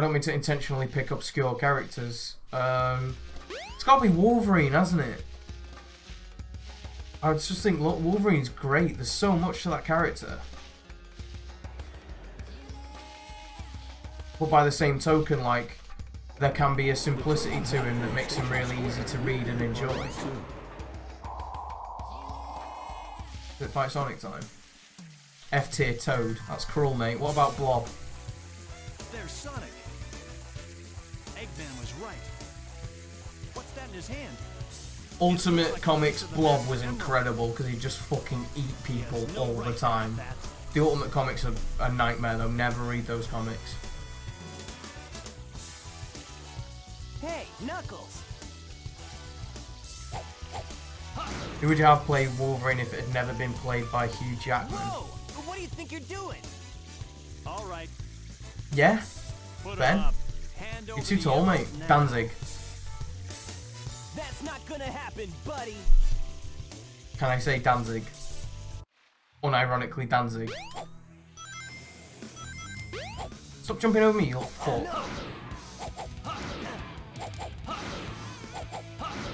I don't mean to intentionally pick obscure characters. It's gotta be Wolverine, hasn't it? I would just think, look, Wolverine's great. There's so much to that character. But by the same token, like, there can be a simplicity to him that makes him really easy to read and enjoy. Is it Fight Sonic time? F-tier Toad. That's cruel, mate. What about Blob? There's Sonic. Eggman was right. What's that in his hand? Ultimate Comics Blob was incredible because he'd just fucking eat people all the time. The Ultimate Comics are a nightmare though. Never read those comics. Hey, Knuckles! Who would you have play Wolverine if it had never been played by Hugh Jackman? Whoa! What do you think you're doing? All right. Yeah? Put Ben? up. Hand You're over too the tall, mate. envelope now. Danzig. That's not gonna happen, buddy. Can I say Danzig? Unironically Danzig. Stop jumping over me, you little fuck. No.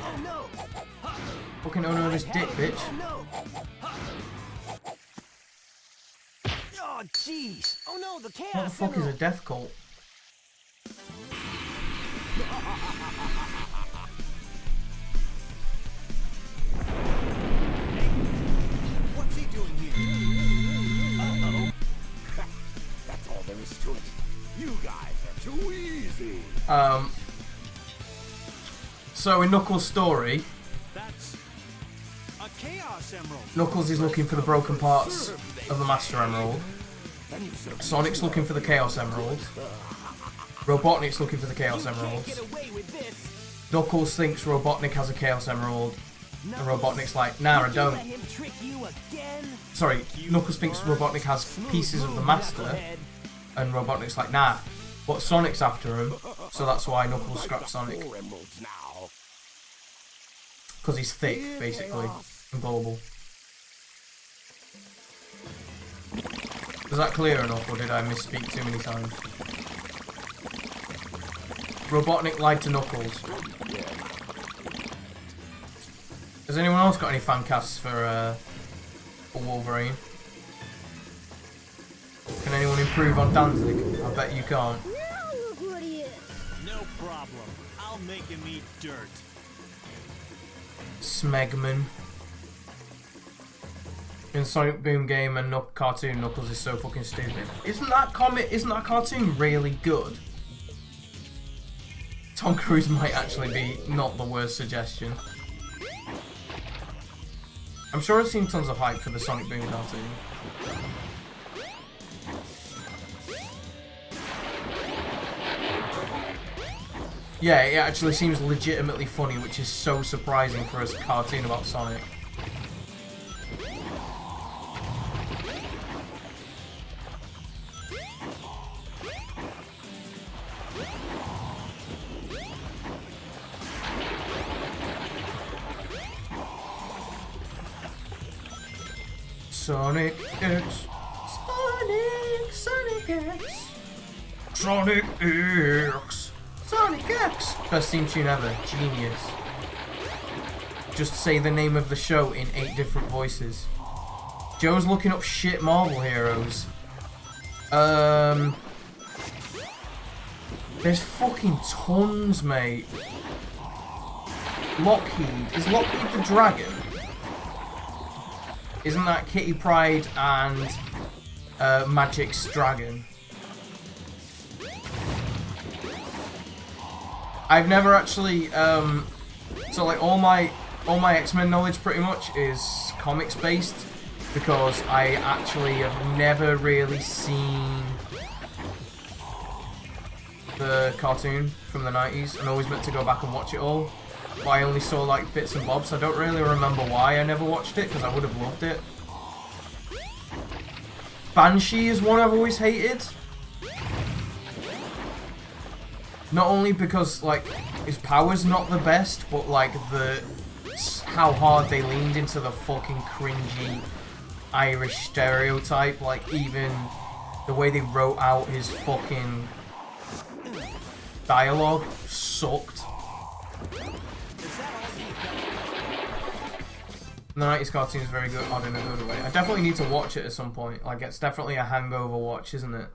Oh no! Fucking owner of this dick, bitch. Oh no! Oh jeez! Oh no, the chaos! What the fuck is a death cult? What's he doing here? Uh-oh. That's all there is to it. You guys are too easy. So in Knuckles' story, That's a Chaos Emerald. Knuckles is looking for the broken parts of the Master Emerald. Sonic's looking for the Chaos Emerald. Robotnik's looking for the Chaos Can't Emeralds. get away with this. Knuckles thinks Robotnik has a Chaos Emerald. And Robotnik's like, nah, I Did you don't. let him trick you again? Sorry, Knuckles thinks Robotnik has pieces of the Master. Knucklehead. And Robotnik's like, nah. But Sonic's after him, so that's why Knuckles scraps Sonic. Four emeralds now. Because he's thick, basically, and global. Was that clear enough, or did I misspeak too many times? Robotnik lied to Knuckles. Has anyone else got any fan casts for Wolverine? Can anyone improve on Danzig? I bet you can't. No problem. I'll make him eat dirt. Smegman. In Sonic Boom game and cartoon, Knuckles is so fucking stupid. Isn't that cartoon really good? Tom Cruise might actually be not the worst suggestion. I'm sure I've seen tons of hype for the Sonic Boom cartoon. Yeah, it actually seems legitimately funny, which is so surprising for a cartoon about Sonic. Sonic X. Sonic X. Sonic X. Sonic X! Best theme tune ever. Genius. Just say the name of the show in 8 different voices. Joe's looking up shit Marvel heroes. There's fucking tons, mate. Lockheed. Is Lockheed the dragon? Isn't that Kitty Pryde and Magic's dragon? I've never actually, so like all my X-Men knowledge pretty much is comics based, because I actually have never really seen the cartoon from the 90s and always meant to go back and watch it all, but I only saw like bits and bobs. I don't really remember why I never watched it, because I would have loved it. Banshee is one I've always hated. Not only because, like, his power's not the best, but, like, how hard they leaned into the fucking cringy Irish stereotype. Like, even the way they wrote out his fucking dialogue sucked. The 90s cartoon is very good, odd in a good way. I definitely need to watch it at some point. Like, it's definitely a hangover watch, isn't it?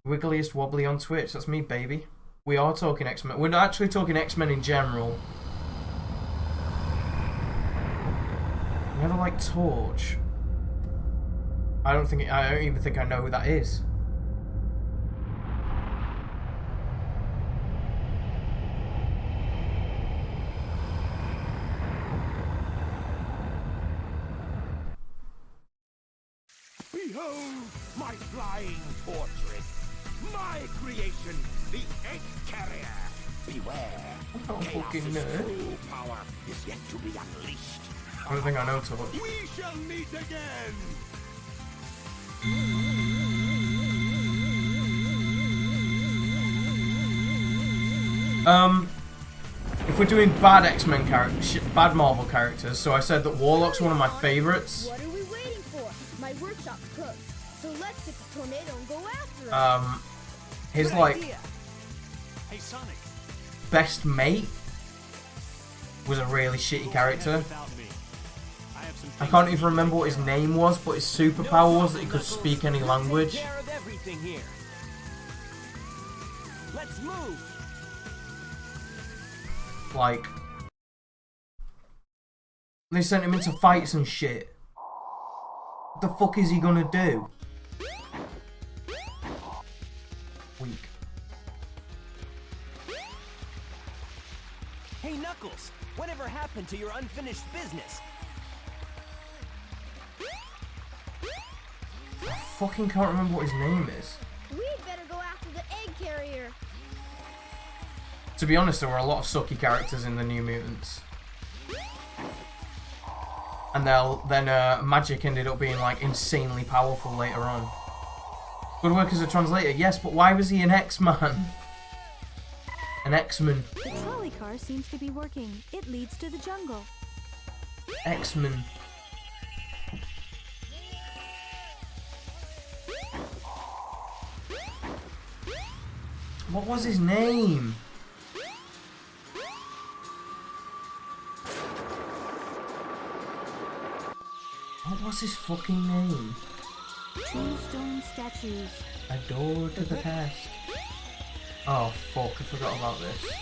Wiggliest Wobbly on Twitch. That's me, baby. We are talking X-Men. We're actually talking X-Men in general. Never liked Torch. I don't even think I know who that is. Behold my flying fortress. My creation, the Egg Carrier. Beware. Oh, fucking Chaos's nerd. true power is yet to be unleashed. I don't think I know Torch. We shall meet again. If we're doing bad X-Men characters, bad Marvel characters, so I said that Warlock's one of my favorites. What are we waiting for? My workshop's cooked, so let's get the tornado and go after it. His Good like idea. Hey, Sonic. best mate was a really shitty character. Without me. I have some I things can't to even take remember what his care of. name was, but his superpower was that he could speak any language. Take care of everything here. Let's move. Like, they sent him into fights and shit. What the fuck is he gonna do? Weak. Hey, Knuckles. Whatever happened to your unfinished business? I fucking can't remember what his name is. We'd better go after the egg carrier. To be honest, there were a lot of sucky characters in the New Mutants. And then Magic ended up being like insanely powerful later on. Good work as a translator, yes, but why was he an X-Man? An X-Man. The trolley car seems to be working. It leads to the jungle. X-Men. What was his name? What was his fucking name? Two stone statues. A door to the past. Oh fuck, I forgot about this.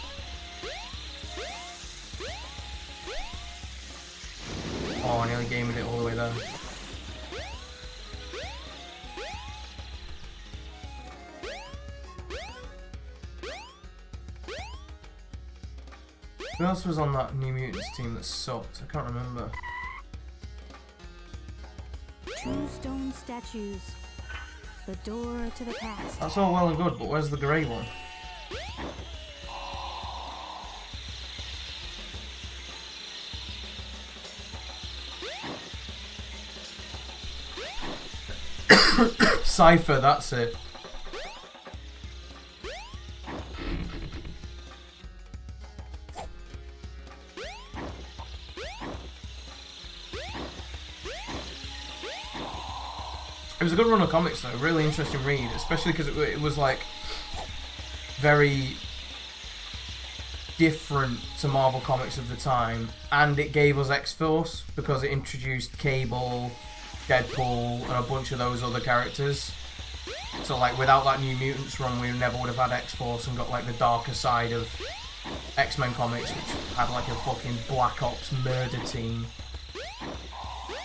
Oh, I nearly gamed it all the way there. Who else was on that New Mutants team that sucked? I can't remember. Two stone statues. The door to the past. That's all well and good, but where's the grey one? Cypher, that's it. It was a good run of comics though, really interesting read, especially because it was like very different to Marvel Comics of the time, and it gave us X-Force because it introduced Cable, Deadpool, and a bunch of those other characters. So like without that New Mutants run, we never would have had X-Force and got like the darker side of X-Men comics, which had like a fucking Black Ops murder team.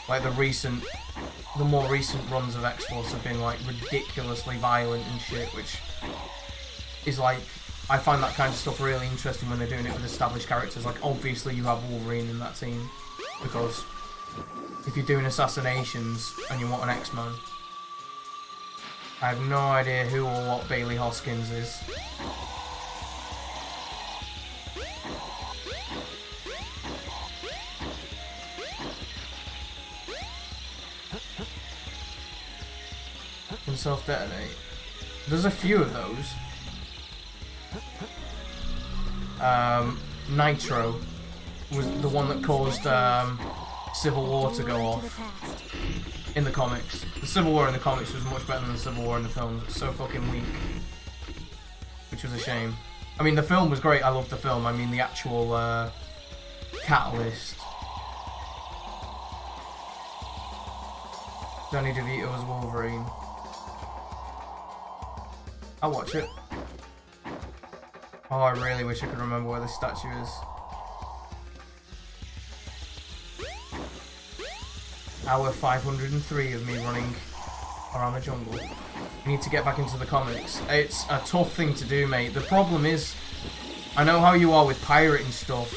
Like the more recent runs of X-Force have been like ridiculously violent and shit, which is like, I find that kind of stuff really interesting when they're doing it with established characters. Like obviously you have Wolverine in that team, because if you're doing assassinations and you want an X-Man, I have no idea who or what Bailey Hoskins is. And self-detonate. There's a few of those. Nitro was the one that caused Civil War to go Door off to the past. in the comics. The Civil War in the comics was much better than the Civil War in the films. It's so fucking weak. which was a shame. I mean, the film was great. I loved the film. I mean, the actual Catalyst. Danny DeVito as Wolverine. I'll watch it. Oh, I really wish I could remember where this statue is. Hour 503 of me running around the jungle. We need to get back into the comics. It's a tough thing to do, mate. The problem is, I know how you are with pirating stuff,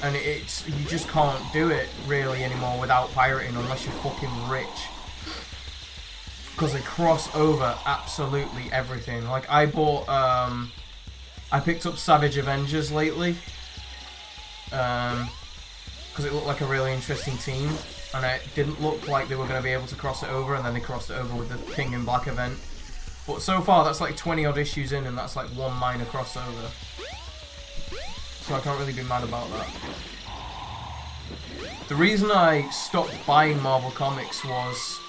and you just can't do it really anymore without pirating unless you're fucking rich. Because they cross over absolutely everything. Like, I bought, I picked up Savage Avengers lately. Because it looked like a really interesting team. And it didn't look like they were going to be able to cross it over, and then they crossed it over with the King in Black event. But so far, that's like 20 odd issues in, and that's like one minor crossover. So I can't really be mad about that. The reason I stopped buying Marvel Comics was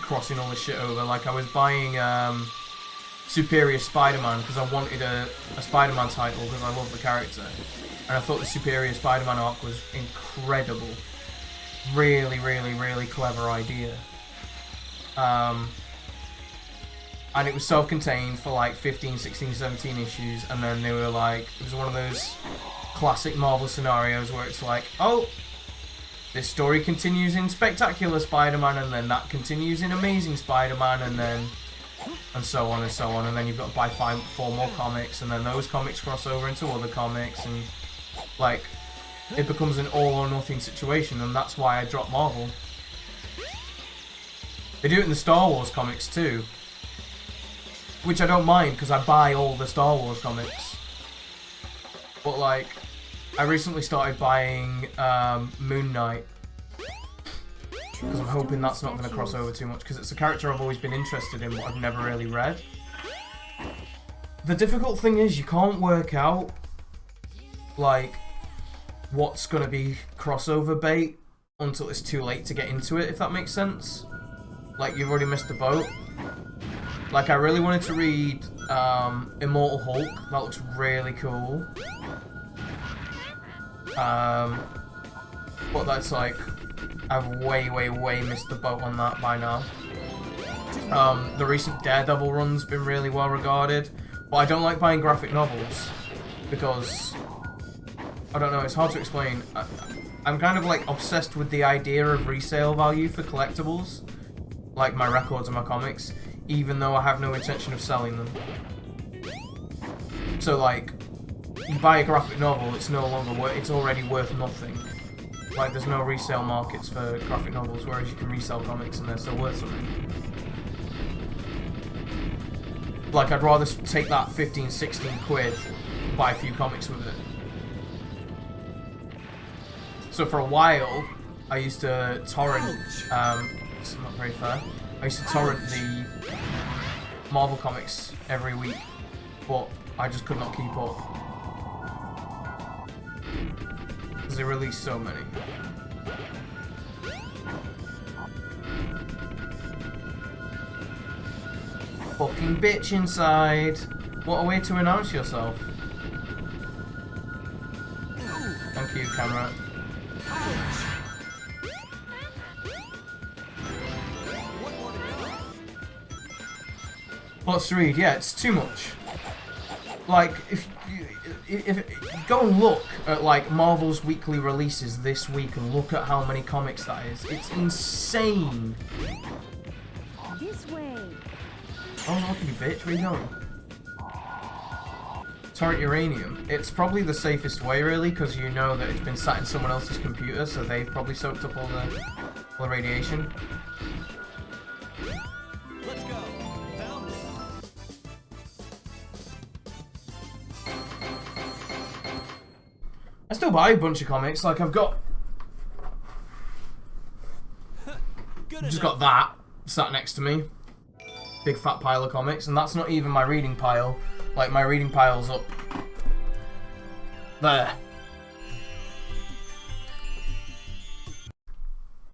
crossing all this shit over. Like, I was buying Superior Spider-Man because I wanted a Spider-Man title because I love the character. And I thought the Superior Spider-Man arc was incredible. Really, really, really clever idea. And it was self-contained for like 15, 16, 17 issues. And then they were like, it was one of those classic Marvel scenarios where it's like, oh, this story continues in Spectacular Spider-Man, and then that continues in Amazing Spider-Man, and then... and so on and so on. And then you've got to buy 4 more comics, and then those comics cross over into other comics, and... like, it becomes an all or nothing situation, and that's why I dropped Marvel. They do it in the Star Wars comics too, which I don't mind because I buy all the Star Wars comics. But like, I recently started buying Moon Knight because I'm hoping that's not going to cross over too much, because it's a character I've always been interested in but I've never really read. The difficult thing is you can't work out like what's gonna be crossover bait until it's too late to get into it, if that makes sense. Like, you've already missed the boat. Like, I really wanted to read Immortal Hulk. That looks really cool. But that's like, I've way, way, way missed the boat on that by now. The recent Daredevil run's been really well regarded, but I don't like buying graphic novels because, I don't know, it's hard to explain. I'm kind of like obsessed with the idea of resale value for collectibles, like my records and my comics, even though I have no intention of selling them. So like, you buy a graphic novel, it's no longer worth, it's already worth nothing. Like, there's no resale markets for graphic novels, whereas you can resell comics and they're still worth something. Like, I'd rather take that 15, 16 quid, buy a few comics with it. So for a while, I used to torrent, it's not very fair, I used to torrent the Marvel comics every week, but I just could not keep up. Because they released so many. Fucking bitch inside. What a way to announce yourself. Thank you, camera. Lots to read, yeah, it's too much. Like, if go and look at like Marvel's weekly releases this week and look at how many comics that is. It's insane. This way. Oh, look at you, bitch. Where are you going? Torrent uranium. It's probably the safest way, really, because you know that it's been sat in someone else's computer, so they've probably soaked up all the radiation. Let's go. Found it. I still buy a bunch of comics. Like, I've got just got that sat next to me. Big fat pile of comics, and that's not even my reading pile. Like, my reading pile's up there.